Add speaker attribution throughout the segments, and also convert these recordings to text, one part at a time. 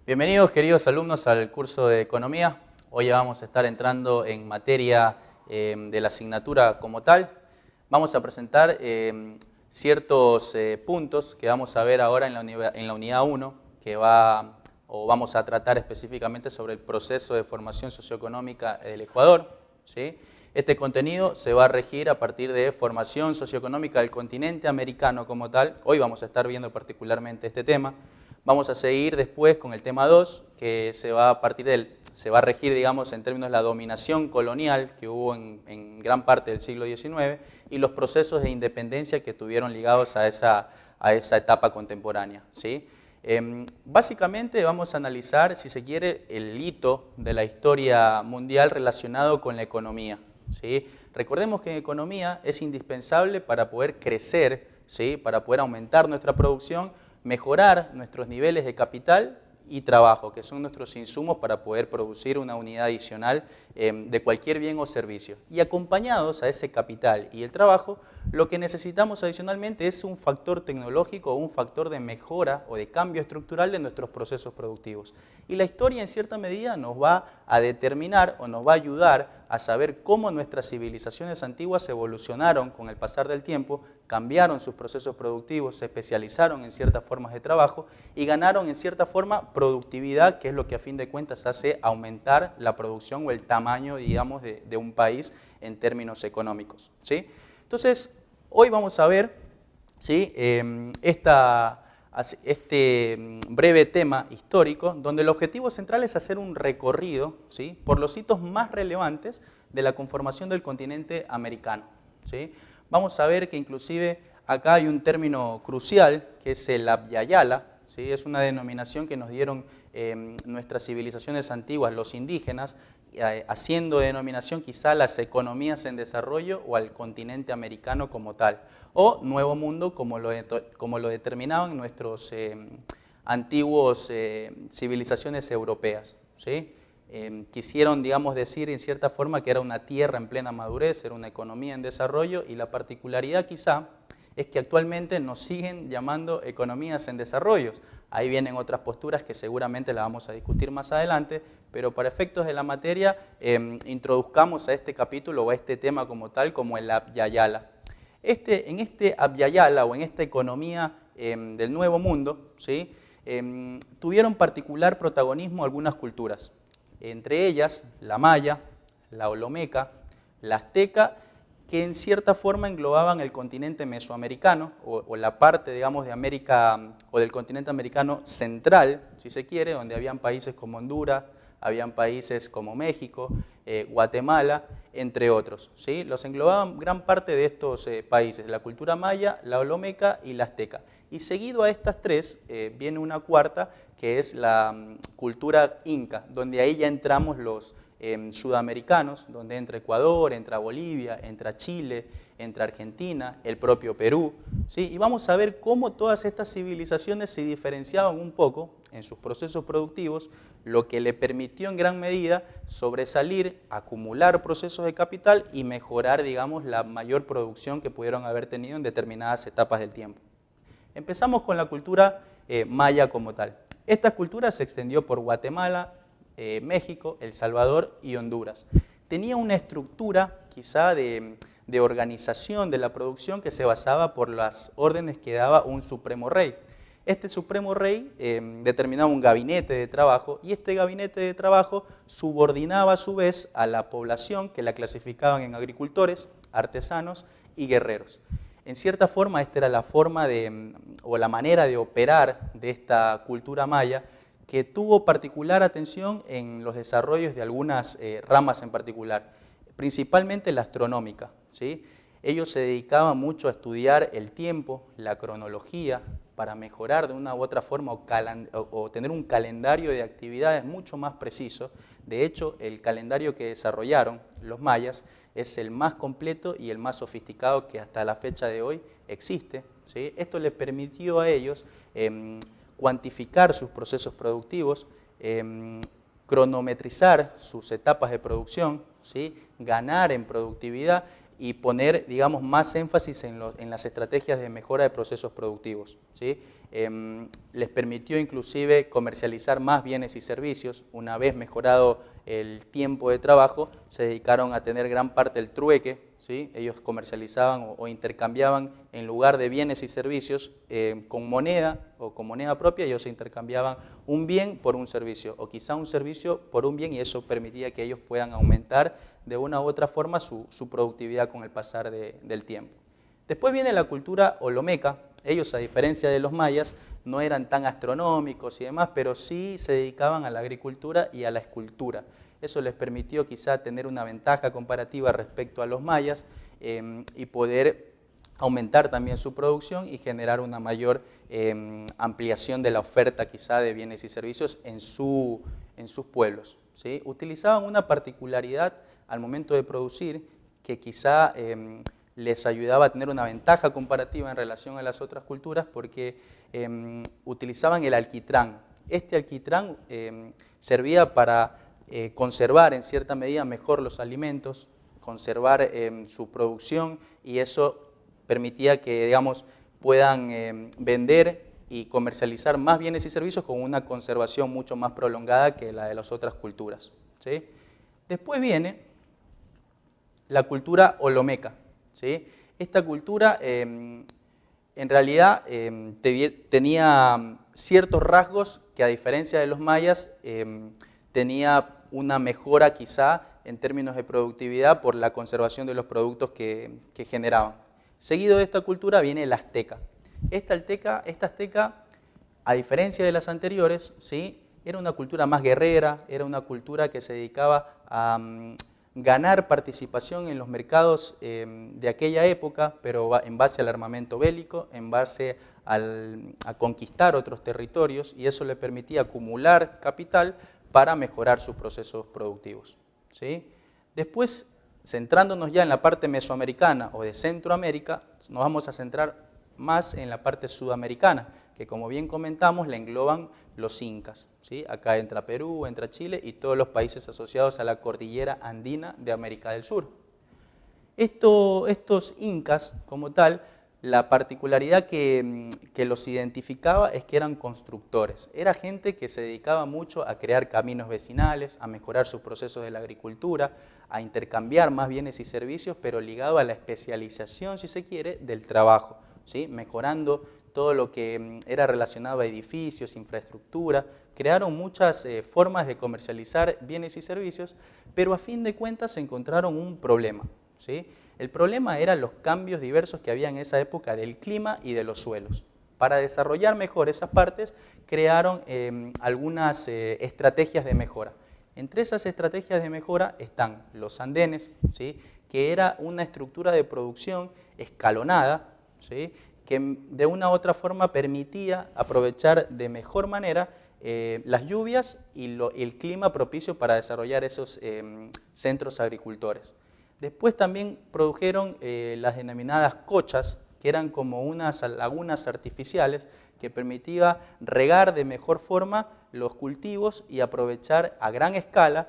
Speaker 1: Bienvenidos, queridos alumnos, al curso de Economía. Hoy vamos a estar entrando en materia de la asignatura como tal. Vamos a presentar ciertos puntos que vamos a ver ahora en la unidad 1, que vamos a tratar específicamente sobre el proceso de formación socioeconómica del Ecuador, ¿sí? Este contenido se va a regir a partir de formación socioeconómica del continente americano como tal. Hoy vamos a estar viendo particularmente este tema. Vamos a seguir después con el tema 2, que se va a regir, digamos, en términos de la dominación colonial que hubo en gran parte del siglo XIX y los procesos de independencia que estuvieron ligados a esa etapa contemporánea, ¿sí? Básicamente vamos a analizar, si se quiere, el hito de la historia mundial relacionado con la economía, ¿sí? Recordemos que en economía es indispensable para poder crecer, ¿sí? Para poder aumentar nuestra producción, mejorar nuestros niveles de capital y trabajo, que son nuestros insumos para poder producir una unidad adicional de cualquier bien o servicio. Y acompañados a ese capital y el trabajo, lo que necesitamos adicionalmente es un factor tecnológico o un factor de mejora o de cambio estructural de nuestros procesos productivos. Y la historia en cierta medida nos va a determinar o nos va a ayudar a saber cómo nuestras civilizaciones antiguas evolucionaron con el pasar del tiempo, cambiaron sus procesos productivos, se especializaron en ciertas formas de trabajo y ganaron en cierta forma productividad, que es lo que a fin de cuentas hace aumentar la producción o el tamaño, digamos, de un país en términos económicos, ¿sí? Entonces, hoy vamos a ver, ¿sí? Este breve tema histórico, donde el objetivo central es hacer un recorrido, ¿sí? Por los hitos más relevantes de la conformación del continente americano, ¿sí? Vamos a ver que inclusive acá hay un término crucial, que es el Abyayala, ¿sí? Es una denominación que nos dieron nuestras civilizaciones antiguas, los indígenas, haciendo denominación quizá a las economías en desarrollo o al continente americano como tal, o Nuevo Mundo como lo determinaban nuestros antiguos civilizaciones europeas, ¿sí? Quisieron, digamos, decir en cierta forma que era una tierra en plena madurez, era una economía en desarrollo, y la particularidad quizá es que actualmente nos siguen llamando economías en desarrollo. Ahí vienen otras posturas que seguramente las vamos a discutir más adelante, pero para efectos de la materia introduzcamos a este capítulo o a este tema como tal, como el Abyayala. En este Abyayala o en esta economía del Nuevo Mundo, ¿sí? Tuvieron particular protagonismo algunas culturas, entre ellas la maya, la olmeca, la azteca, que en cierta forma englobaban el continente mesoamericano o la parte, digamos, de América o del continente americano central, si se quiere, donde habían países como Honduras, habían países como México, Guatemala, entre otros, ¿sí? Los englobaban gran parte de estos países, la cultura maya, la olmeca y la azteca. Y seguido a estas tres viene una cuarta, que es la cultura inca, donde ahí ya entramos los sudamericanos, donde entra Ecuador, entra Bolivia, entra Chile, entra Argentina, el propio Perú, ¿sí? Y vamos a ver cómo todas estas civilizaciones se diferenciaban un poco en sus procesos productivos, lo que le permitió en gran medida sobresalir, acumular procesos de capital y mejorar, digamos, la mayor producción que pudieron haber tenido en determinadas etapas del tiempo. Empezamos con la cultura maya como tal. Esta cultura se extendió por Guatemala, México, El Salvador y Honduras. Tenía una estructura quizá de organización de la producción que se basaba por las órdenes que daba un supremo rey. Este supremo rey determinaba un gabinete de trabajo, y este gabinete de trabajo subordinaba a su vez a la población, que la clasificaban en agricultores, artesanos y guerreros. En cierta forma, esta era la forma o la manera de operar de esta cultura maya, que tuvo particular atención en los desarrollos de algunas ramas en particular, principalmente la astronómica, ¿sí? Ellos se dedicaban mucho a estudiar el tiempo, la cronología, para mejorar de una u otra forma o tener un calendario de actividades mucho más preciso. De hecho, el calendario que desarrollaron los mayas es el más completo y el más sofisticado que hasta la fecha de hoy existe, ¿sí? Esto les permitió a ellos cuantificar sus procesos productivos, cronometrizar sus etapas de producción, ¿sí? Ganar en productividad y poner, digamos, más énfasis en las estrategias de mejora de procesos productivos, ¿sí? les permitió inclusive comercializar más bienes y servicios. Una vez mejorado el tiempo de trabajo, se dedicaron a tener gran parte del trueque, ¿sí? Ellos comercializaban o intercambiaban en lugar de bienes y servicios con moneda o con moneda propia, ellos intercambiaban un bien por un servicio o quizá un servicio por un bien, y eso permitía que ellos puedan aumentar de una u otra forma su productividad con el pasar del tiempo. Después viene la cultura olmeca. Ellos, a diferencia de los mayas, no eran tan astronómicos y demás, pero sí se dedicaban a la agricultura y a la escultura. Eso les permitió quizá tener una ventaja comparativa respecto a los mayas y poder aumentar también su producción y generar una mayor ampliación de la oferta quizá de bienes y servicios en sus pueblos, ¿sí? Utilizaban una particularidad al momento de producir que quizá les ayudaba a tener una ventaja comparativa en relación a las otras culturas, porque utilizaban el alquitrán. Este alquitrán servía para conservar en cierta medida mejor los alimentos, conservar su producción, y eso permitía que, digamos, puedan vender y comercializar más bienes y servicios con una conservación mucho más prolongada que la de las otras culturas, ¿sí? Después viene la cultura olmeca, ¿sí? Esta cultura en realidad tenía ciertos rasgos que, a diferencia de los mayas, tenía una mejora quizá en términos de productividad por la conservación de los productos que generaban. Seguido de esta cultura viene la azteca. Esta azteca, a diferencia de las anteriores, ¿sí?, era una cultura más guerrera, era una cultura que se dedicaba a ganar participación en los mercados de aquella época, pero en base al armamento bélico, en base a conquistar otros territorios, y eso le permitía acumular capital para mejorar sus procesos productivos, ¿sí? Después, centrándonos ya en la parte mesoamericana o de Centroamérica, nos vamos a centrar más en la parte sudamericana, que, como bien comentamos, la engloban los incas, ¿sí? Acá entra Perú, entra Chile y todos los países asociados a la cordillera andina de América del Sur. Estos incas, como tal, la particularidad que los identificaba es que eran constructores. Era gente que se dedicaba mucho a crear caminos vecinales, a mejorar sus procesos de la agricultura, a intercambiar más bienes y servicios, pero ligado a la especialización, si se quiere, del trabajo, ¿sí? Mejorando todo lo que era relacionado a edificios, infraestructura. Crearon muchas formas de comercializar bienes y servicios, pero a fin de cuentas encontraron un problema, ¿sí? El problema eran los cambios diversos que había en esa época del clima y de los suelos. Para desarrollar mejor esas partes, crearon algunas estrategias de mejora. Entre esas estrategias de mejora están los andenes, ¿sí?, que era una estructura de producción escalonada, ¿sí?, que de una u otra forma permitía aprovechar de mejor manera las lluvias y el clima propicio para desarrollar esos centros agricultores. Después también produjeron las denominadas cochas, que eran como unas lagunas artificiales que permitía regar de mejor forma los cultivos y aprovechar a gran escala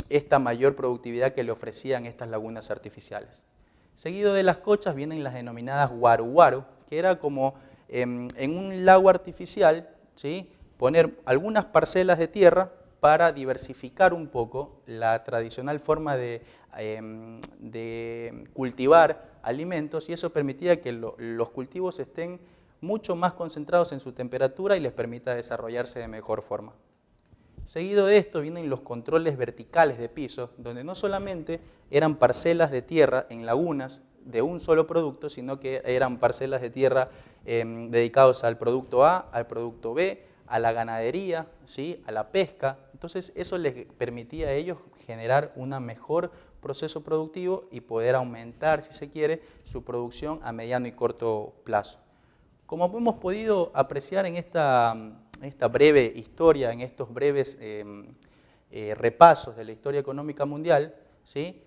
Speaker 1: esta mayor productividad que le ofrecían estas lagunas artificiales. Seguido de las cochas vienen las denominadas guaru-guaru, que era como en un lago artificial, ¿sí?, poner algunas parcelas de tierra para diversificar un poco la tradicional forma de cultivar alimentos, y eso permitía que los cultivos estén mucho más concentrados en su temperatura y les permita desarrollarse de mejor forma. Seguido de esto vienen los controles verticales de piso, donde no solamente eran parcelas de tierra en lagunas de un solo producto, sino que eran parcelas de tierra dedicados al producto A, al producto B, a la ganadería, ¿sí?, a la pesca. Entonces eso les permitía a ellos generar un mejor proceso productivo y poder aumentar, si se quiere, su producción a mediano y corto plazo. Como hemos podido apreciar en esta breve historia, en estos breves repasos de la historia económica mundial, ¿sí?,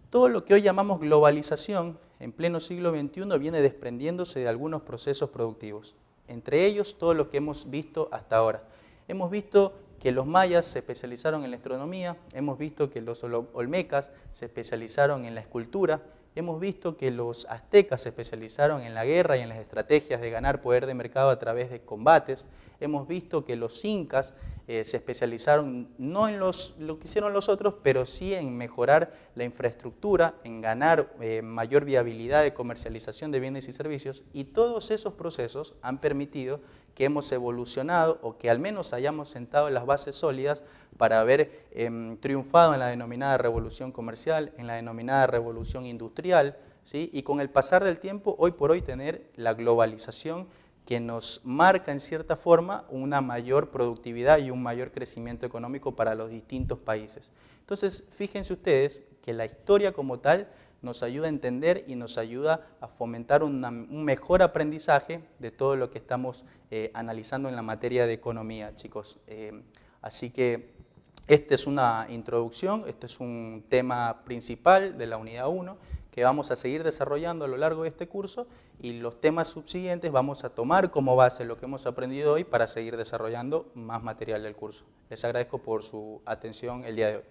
Speaker 1: todo lo que hoy llamamos globalización en pleno siglo XXI viene desprendiéndose de algunos procesos productivos. Entre ellos, todo lo que hemos visto hasta ahora. Hemos visto que los mayas se especializaron en la astronomía, hemos visto que los olmecas se especializaron en la escultura, hemos visto que los aztecas se especializaron en la guerra y en las estrategias de ganar poder de mercado a través de combates. Hemos visto que los incas se especializaron no en lo que hicieron los otros, pero sí en mejorar la infraestructura, en ganar mayor viabilidad de comercialización de bienes y servicios, y todos esos procesos han permitido que hemos evolucionado o que al menos hayamos sentado las bases sólidas para haber triunfado en la denominada revolución comercial, en la denominada revolución industrial, ¿sí? Y con el pasar del tiempo, hoy por hoy tener la globalización que nos marca en cierta forma una mayor productividad y un mayor crecimiento económico para los distintos países. Entonces, fíjense ustedes que la historia como tal nos ayuda a entender y nos ayuda a fomentar un mejor aprendizaje de todo lo que estamos analizando en la materia de economía, chicos. Así que esta es una introducción, este es un tema principal de la unidad 1 que vamos a seguir desarrollando a lo largo de este curso, y los temas subsiguientes vamos a tomar como base lo que hemos aprendido hoy para seguir desarrollando más material del curso. Les agradezco por su atención el día de hoy.